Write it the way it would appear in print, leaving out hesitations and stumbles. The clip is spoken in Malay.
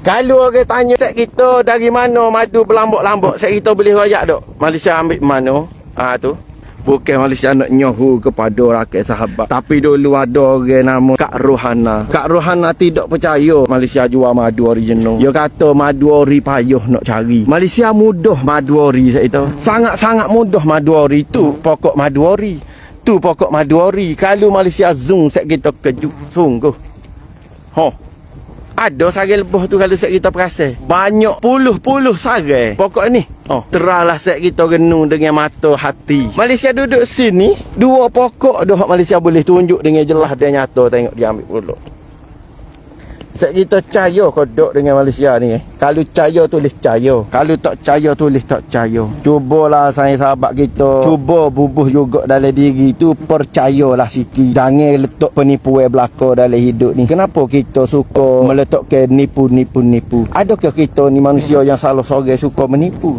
Kalau orang tanya set kita dari mana madu berlambak-lambak, set kita boleh royak dok. Malaysia ambil mana? Tu. Bukan Malaysia nak nyohu kepada rakyat sahabat. Tapi dulu ada orang nama Kak Rohana. Kak Rohana tidak percaya Malaysia jual madu original. Dia kata madu ori payah nak cari. Malaysia mudah madu ori set itu. Sangat-sangat mudah madu ori tu. Pokok madu ori. Tu pokok madu ori. Kalau Malaysia zoom set kita kejut sungguh. Ada sarai lebah tu kalau set kita perasan. Banyak puluh-puluh sarai pokok ni. Teranglah set kita renung dengan mata hati. Malaysia duduk sini, dua pokok dah Malaysia boleh tunjuk dengan jelas dan nyata, tengok dia ambil pula. Set kita percaya kodok dengan Malaysia ni. Kalau percaya tulis percaya. Kalau tak percaya tulis tak percaya. Cubalah saya sahabat kita. Cuba bubuh juga dalam diri tu. Percayalah sikit. Jangan letak penipuan belaka dalam hidup ni. Kenapa kita suka meletakkan nipu? Adakah kita ni manusia yang salah sorang suka menipu?